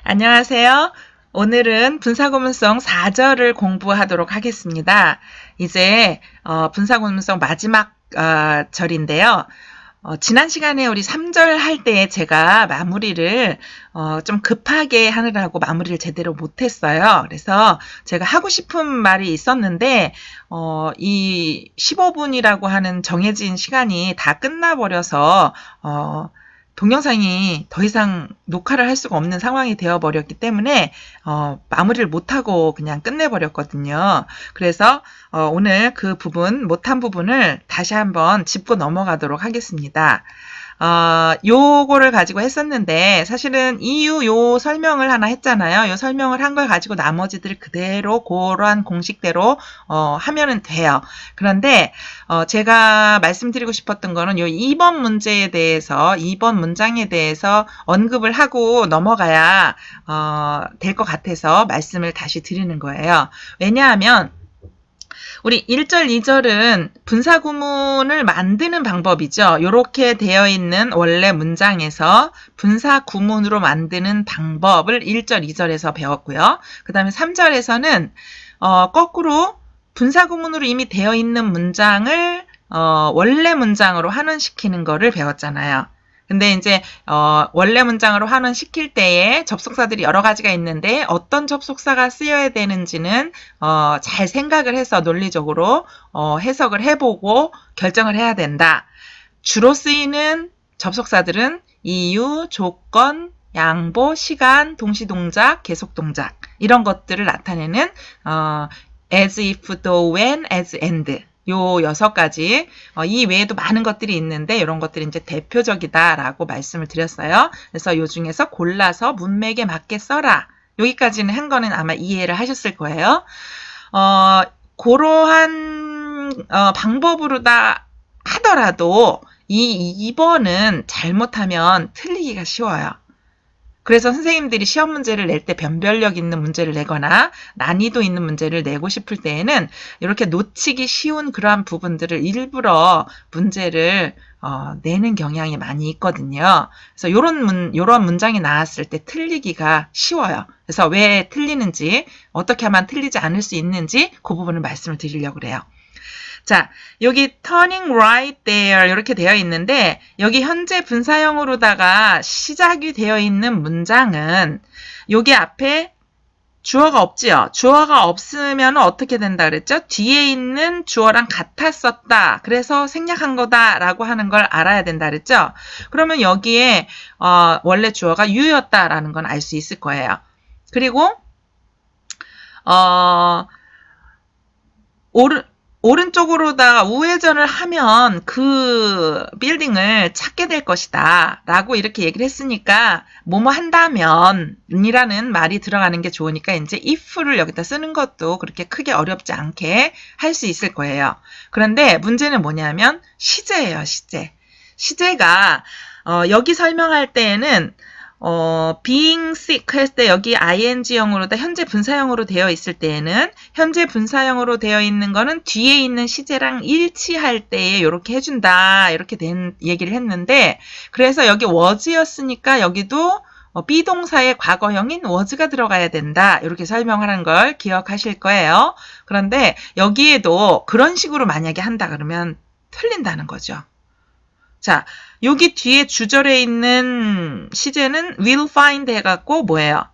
안녕하세요. 오늘은 분사구문성 4절을 공부하도록 하겠습니다. 이제 분사구문성 마지막 절인데요. 지난 시간에 우리 3절 할 때 제가 마무리를 좀 급하게 하느라고 마무리를 제대로 못했어요. 그래서 제가 하고 싶은 말이 있었는데 이 15분이라고 하는 정해진 시간이 다 끝나버려서 동영상이 더 이상 녹화를 할 수가 없는 상황이 되어버렸기 때문에 마무리를 못하고 그냥 끝내버렸거든요. 그래서 오늘 그 부분, 못한 부분을 다시 한번 짚고 넘어가도록 하겠습니다. 요거를 가지고 했었는데 사실은 이유 요 설명을 하나 했잖아요. 요 설명을 한 걸 가지고 나머지들 그대로 그러한 공식대로 하면은 돼요. 그런데 제가 말씀드리고 싶었던 거는 요 2번 문제에 대해서 2번 문장에 대해서 언급을 하고 넘어가야 될 것 같아서 말씀을 다시 드리는 거예요. 왜냐하면 우리 1절, 2절은 분사구문을 만드는 방법이죠. 이렇게 되어 있는 원래 문장에서 분사구문으로 만드는 방법을 1절, 2절에서 배웠고요. 그 다음에 3절에서는 거꾸로 분사구문으로 이미 되어 있는 문장을 원래 문장으로 환원시키는 거를 배웠잖아요. 근데 이제 원래 문장으로 환원시킬 때에 접속사들이 여러 가지가 있는데 어떤 접속사가 쓰여야 되는지는 잘 생각을 해서 논리적으로 해석을 해보고 결정을 해야 된다. 주로 쓰이는 접속사들은 이유, 조건, 양보, 시간, 동시동작, 계속동작 이런 것들을 나타내는 as, if, though, when, as, and 요 6가지, 이 외에도 많은 것들이 있는데 이런 것들이 이제 대표적이다라고 말씀을 드렸어요. 그래서 요 중에서 골라서 문맥에 맞게 써라. 여기까지는 한 거는 아마 이해를 하셨을 거예요. 그러한 방법으로다 하더라도 이 2번은 잘못하면 틀리기가 쉬워요. 그래서 선생님들이 시험 문제를 낼 때 변별력 있는 문제를 내거나 난이도 있는 문제를 내고 싶을 때에는 이렇게 놓치기 쉬운 그러한 부분들을 일부러 문제를 내는 경향이 많이 있거든요. 그래서 요런 문장이 나왔을 때 틀리기가 쉬워요. 그래서 왜 틀리는지, 어떻게 하면 틀리지 않을 수 있는지 그 부분을 말씀을 드리려고 그래요. 자, 여기 turning right there 이렇게 되어 있는데 여기 현재 분사형으로다가 시작이 되어 있는 문장은 여기 앞에 주어가 없지요. 주어가 없으면 어떻게 된다 그랬죠? 뒤에 있는 주어랑 같았었다. 그래서 생략한 거다라고 하는 걸 알아야 된다 그랬죠? 그러면 여기에 원래 주어가 you였다라는 건 알 수 있을 거예요. 그리고 오른쪽으로다가 우회전을 하면 그 빌딩을 찾게 될 것이다 라고 이렇게 얘기를 했으니까 뭐뭐 한다면 이라는 말이 들어가는 게 좋으니까 이제 if를 여기다 쓰는 것도 그렇게 크게 어렵지 않게 할 수 있을 거예요. 그런데 문제는 뭐냐면 시제예요. 시제가 여기 설명할 때에는 being sick 했을 때 여기 ing형으로다 현재 분사형으로 되어 있을 때에는 현재 분사형으로 되어 있는 거는 뒤에 있는 시제랑 일치할 때에 이렇게 해준다 이렇게 된 얘기를 했는데 그래서 여기 was였으니까 여기도 비동사의 과거형인 was가 들어가야 된다 이렇게 설명하는 걸 기억하실 거예요. 그런데 여기에도 그런 식으로 만약에 한다 그러면 틀린다는 거죠. 자, 여기 뒤에 주절에 있는 시제는 will find 해갖고 뭐예요?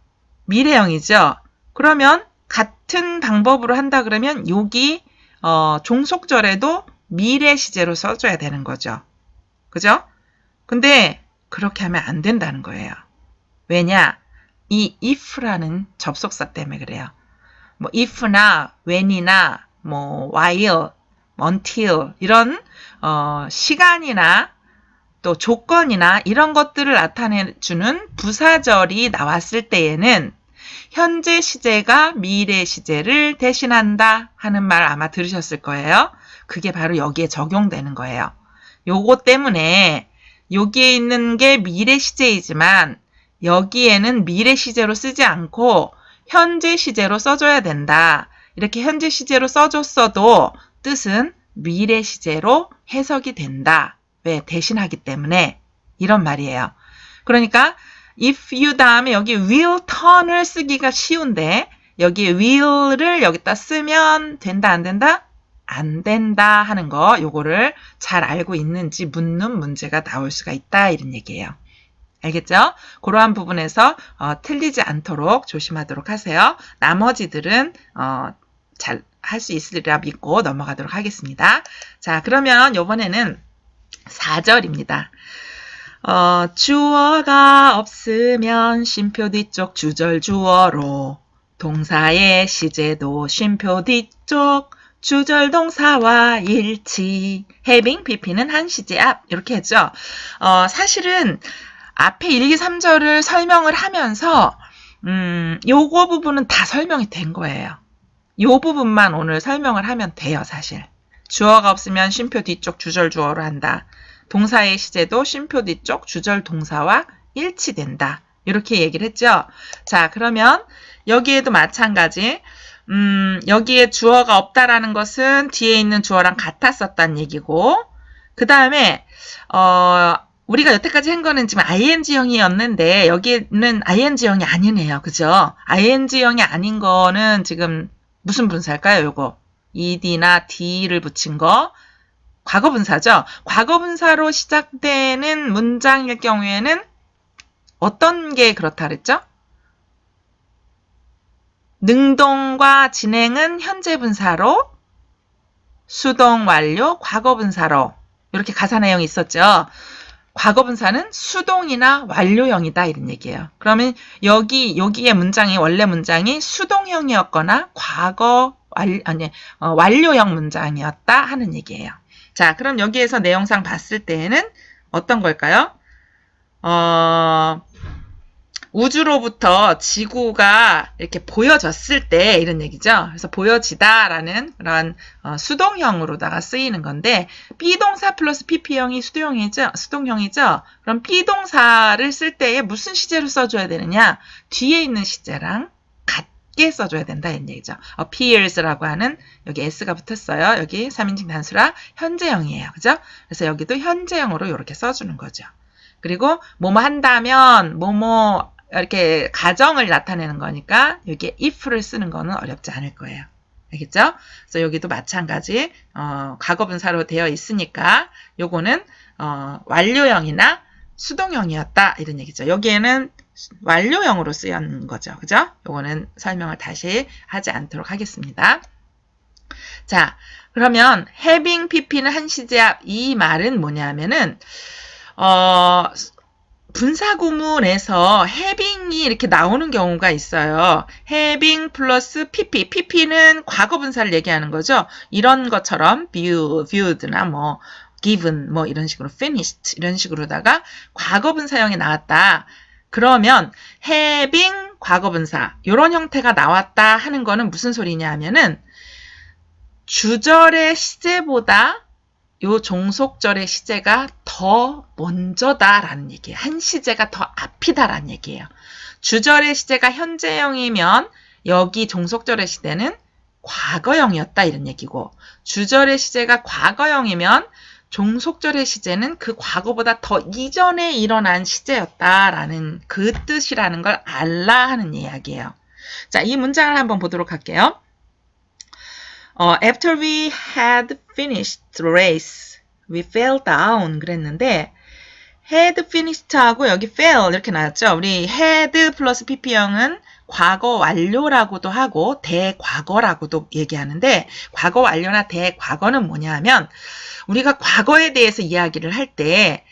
미래형이죠. 그러면 같은 방법으로 한다 그러면 여기 종속절에도 미래 시제로 써줘야 되는 거죠. 그죠? 근데 그렇게 하면 안 된다는 거예요. 왜냐? 이 if라는 접속사 때문에 그래요. 뭐 if나 when이나 뭐 while, until 이런 시간이나 또 조건이나 이런 것들을 나타내주는 부사절이 나왔을 때에는 현재 시제가 미래 시제를 대신한다 하는 말 아마 들으셨을 거예요. 그게 바로 여기에 적용되는 거예요. 요거 때문에 여기에 있는 게 미래 시제이지만 여기에는 미래 시제로 쓰지 않고 현재 시제로 써줘야 된다. 이렇게 현재 시제로 써줬어도 뜻은 미래 시제로 해석이 된다. 왜? 대신하기 때문에 이런 말이에요. 그러니까 if you 다음에 여기 will turn을 쓰기가 쉬운데 여기 will을 여기다 쓰면 된다 안 된다? 안 된다 하는 거 요거를 잘 알고 있는지 묻는 문제가 나올 수가 있다 이런 얘기예요. 알겠죠? 그러한 부분에서 틀리지 않도록 조심하도록 하세요. 나머지들은 잘 할 수 있으리라 믿고 넘어가도록 하겠습니다. 자, 그러면 이번에는 4절입니다. 주어가 없으면 쉼표 뒤쪽 주절 주어로 동사의 시제도 쉼표 뒤쪽 주절 동사와 일치 having pp는 한 시제 앞 이렇게 했죠. 사실은 앞에 1, 2, 3절을 설명을 하면서 요거 부분은 다 설명이 된 거예요. 요 부분만 오늘 설명을 하면 돼요, 사실. 주어가 없으면 쉼표 뒤쪽 주절 주어로 한다. 동사의 시제도 쉼표 뒤쪽 주절 동사와 일치된다. 이렇게 얘기를 했죠. 자, 그러면 여기에도 마찬가지. 여기에 주어가 없다라는 것은 뒤에 있는 주어랑 같았었다는 얘기고, 그 다음에 우리가 여태까지 한 거는 지금 ing형이었는데 여기는 ing형이 아니네요. 그죠? ing형이 아닌 거는 지금 무슨 분사일까요? 요거 ed나 d를 붙인 거 과거분사죠. 과거분사로 시작되는 문장일 경우에는 어떤 게 그렇다 그랬죠? 능동과 진행은 현재분사로, 수동 완료 과거분사로 이렇게 가사 내용이 있었죠. 과거분사는 수동이나 완료형이다 이런 얘기예요. 그러면 여기의 문장이 원래 문장이 수동형이었거나 완료형 문장이었다 하는 얘기예요. 자, 그럼 여기에서 내용상 봤을 때에는 어떤 걸까요? 우주로부터 지구가 이렇게 보여졌을 때 이런 얘기죠. 그래서 보여지다라는 그런 수동형으로다가 쓰이는 건데 비동사 플러스 pp형이 수동형이죠. 그럼 비동사를 쓸 때에 무슨 시제로 써줘야 되느냐? 뒤에 있는 시제랑 같게 써줘야 된다 이런 얘기죠. appears라고 하는 여기 s가 붙었어요. 여기 3인칭 단수라 현재형이에요. 그죠? 그래서 여기도 현재형으로 이렇게 써주는 거죠. 그리고 뭐뭐 한다면 뭐뭐 이렇게 가정을 나타내는 거니까 여기에 if를 쓰는 거는 어렵지 않을 거예요. 알겠죠? 그래서 여기도 마찬가지 과거분사로 되어 있으니까 요거는 완료형이나 수동형이었다 이런 얘기죠. 여기에는 완료형으로 쓰인 거죠. 그죠? 요거는 설명을 다시 하지 않도록 하겠습니다. 자, 그러면 having pp는 한 시제 앞 이 말은 뭐냐면은 분사구문에서 having이 이렇게 나오는 경우가 있어요. having 플러스 pp. pp는 과거분사를 얘기하는 거죠. 이런 것처럼 viewed나 뭐 given 뭐 이런 식으로 finished 이런 식으로다가 과거분사형이 나왔다. 그러면 having 과거분사 이런 형태가 나왔다 하는 거는 무슨 소리냐 하면은 주절의 시제보다 요 종속절의 시제가 더 먼저다라는 얘기예요. 한 시제가 더 앞이다라는 얘기예요. 주절의 시제가 현재형이면 여기 종속절의 시제는 과거형이었다 이런 얘기고 주절의 시제가 과거형이면 종속절의 시제는 그 과거보다 더 이전에 일어난 시제였다라는 그 뜻이라는 걸 알라 하는 이야기예요. 자, 이 문장을 한번 보도록 할게요. After we had finished the race, we fell down 그랬는데 had finished 하고 여기 fell 이렇게 나왔죠. 우리 had 플러스 pp형은 과거 완료라고도 하고 대과거라고도 얘기하는데 과거 완료나 대과거는 뭐냐 하면 우리가 과거에 대해서 이야기를 할 때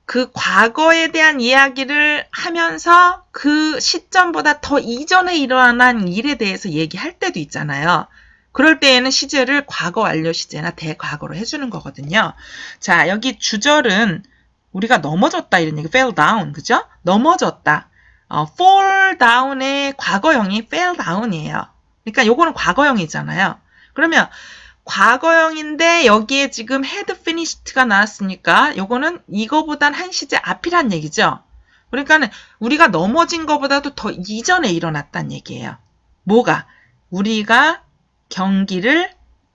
그 과거에 대한 이야기를 하면서 그 시점보다 더 이전에 일어난 일에 대해서 얘기할 때도 있잖아요. 그럴 때에는 시제를 과거 완료 시제나 대과거로 해주는 거거든요. 자, 여기 주절은 우리가 넘어졌다 이런 얘기, fell down, 그죠? 넘어졌다. fall down의 과거형이 fell down이에요. 그러니까 요거는 과거형이잖아요. 그러면 과거형인데 여기에 지금 had finished가 나왔으니까 요거는 이거보단 한 시제 앞이란 얘기죠. 그러니까는 우리가 넘어진 거보다도 더 이전에 일어났단 얘기예요. 뭐가? 우리가 경기를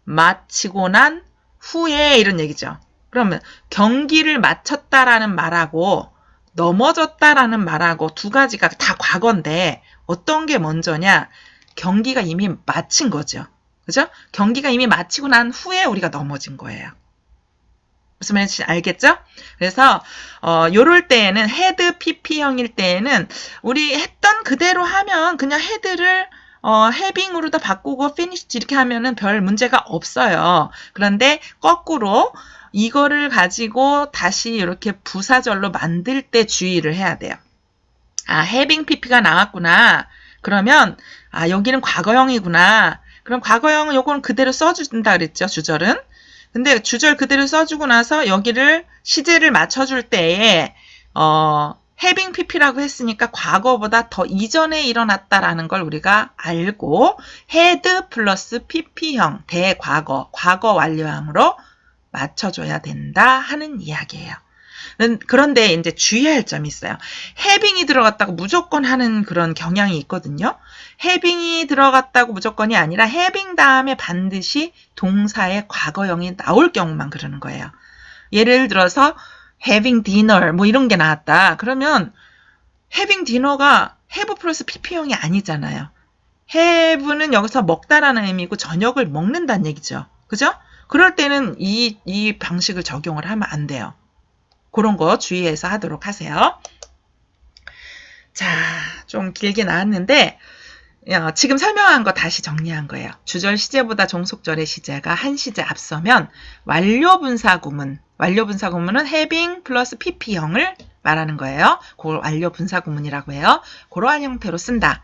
마치고 난 후에 이런 얘기죠. 그러면 경기를 마쳤다라는 말하고 넘어졌다라는 말하고 두 가지가 다 과거인데 어떤 게 먼저냐? 경기가 이미 마친 거죠. 그죠? 경기가 이미 마치고 난 후에 우리가 넘어진 거예요. 무슨 말인지 알겠죠? 그래서 요럴 때에는 헤드 PP형일 때에는 우리 했던 그대로 하면 그냥 헤드를 해빙으로 다 바꾸고 피니시 이렇게 하면은 별 문제가 없어요. 그런데 거꾸로 이거를 가지고 다시 이렇게 부사절로 만들 때 주의를 해야 돼요. 아, 해빙 PP가 나왔구나. 그러면 여기는 과거형이구나. 그럼 과거형은 요거는 그대로 써준다 그랬죠, 주절은. 근데 주절 그대로 써주고 나서 여기를 시제를 맞춰줄 때에 해빙 PP라고 했으니까 과거보다 더 이전에 일어났다라는 걸 우리가 알고 had 플러스 PP형 대과거, 과거 완료형으로 맞춰줘야 된다 하는 이야기예요. 그런데 이제 주의할 점이 있어요. having이 들어갔다고 무조건 하는 그런 경향이 있거든요. having이 들어갔다고 무조건이 아니라 having 다음에 반드시 동사의 과거형이 나올 경우만 그러는 거예요. 예를 들어서 having dinner 뭐 이런 게 나왔다. 그러면 having dinner가 have 플러스 pp형이 아니잖아요. have는 여기서 먹다라는 의미고 저녁을 먹는다는 얘기죠. 그죠? 그럴 때는 이 방식을 적용을 하면 안 돼요. 그런 거 주의해서 하도록 하세요. 자, 좀 길게 나왔는데 지금 설명한 거 다시 정리한 거예요. 주절 시제보다 종속절의 시제가 한 시제 앞서면 완료분사구문, 완료분사구문은 having 플러스 pp형을 말하는 거예요. 그걸 완료분사구문이라고 해요. 그러한 형태로 쓴다.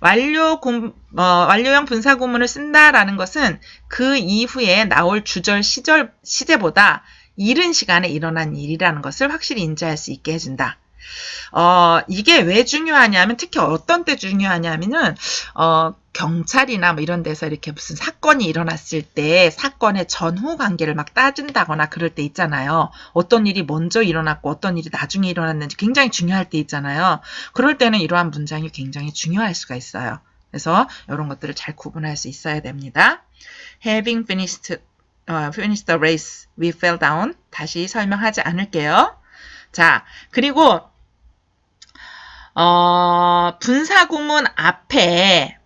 완료형 분사구문을 쓴다라는 것은 그 이후에 나올 주절 시제보다 이른 시간에 일어난 일이라는 것을 확실히 인지할 수 있게 해준다. 이게 왜 중요하냐면, 특히 어떤 때 중요하냐면은, 경찰이나 뭐 이런 데서 이렇게 무슨 사건이 일어났을 때 사건의 전후 관계를 막 따진다거나 그럴 때 있잖아요. 어떤 일이 먼저 일어났고 어떤 일이 나중에 일어났는지 굉장히 중요할 때 있잖아요. 그럴 때는 이러한 문장이 굉장히 중요할 수가 있어요. 그래서 이런 것들을 잘 구분할 수 있어야 됩니다. Having finished the race, we fell down. 다시 설명하지 않을게요. 자, 그리고 분사구문 앞에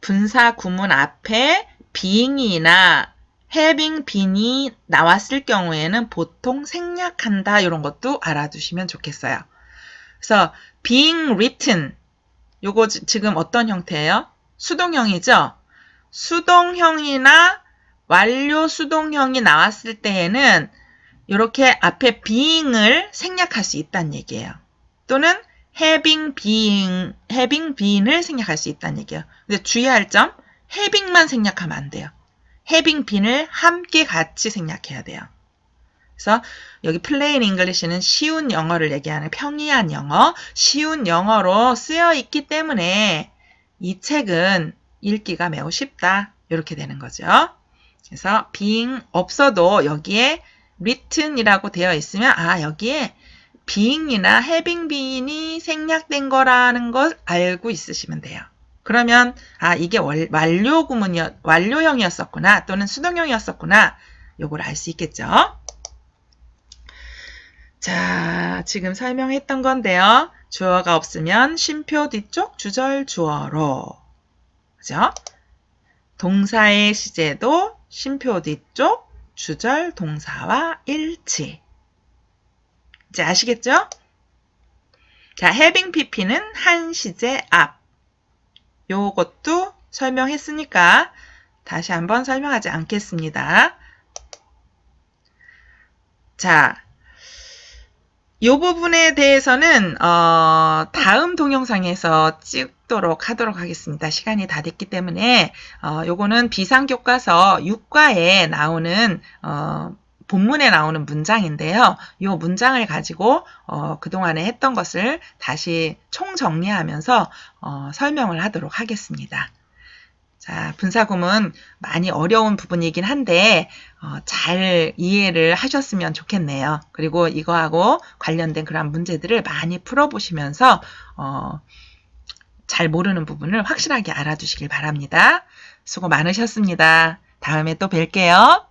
being이나 having been이 나왔을 경우에는 보통 생략한다, 이런 것도 알아두시면 좋겠어요. 그래서 being written, 요거 지금 어떤 형태예요? 수동형이죠? 수동형이나 완료 수동형이 나왔을 때에는 이렇게 앞에 being을 생략할 수 있다는 얘기예요. 또는 having been을 생략할 수 있다는 얘기예요. 근데 주의할 점, having만 생략하면 안 돼요. having been을 함께 같이 생략해야 돼요. 그래서 여기 plain English는 쉬운 영어를 얘기하는 평이한 영어, 쉬운 영어로 쓰여 있기 때문에 이 책은 읽기가 매우 쉽다, 이렇게 되는 거죠. 그래서 being 없어도 여기에 written이라고 되어 있으면 여기에 being이나 having been이 생략된 거라는 걸 알고 있으시면 돼요. 그러면 이게 완료형이었었구나, 또는 수동형이었었구나, 요걸 알 수 있겠죠. 자, 지금 설명했던 건데요. 주어가 없으면 쉼표 뒤쪽 주절 주어로, 그죠? 동사의 시제도 쉼표 뒤쪽 주절 동사와 일치. 이제 아시겠죠? 자, having pp는 한 시제 앞. 요것도 설명했으니까 다시 한번 설명하지 않겠습니다. 자, 요 부분에 대해서는 다음 동영상에서 찍도록 하도록 하겠습니다. 시간이 다 됐기 때문에 요거는 비상교과서 6과에 나오는 본문에 나오는 문장인데요. 이 문장을 가지고 그동안에 했던 것을 다시 총정리하면서 설명을 하도록 하겠습니다. 자, 분사구문 많이 어려운 부분이긴 한데 잘 이해를 하셨으면 좋겠네요. 그리고 이거하고 관련된 그런 문제들을 많이 풀어보시면서 잘 모르는 부분을 확실하게 알아두시길 바랍니다. 수고 많으셨습니다. 다음에 또 뵐게요.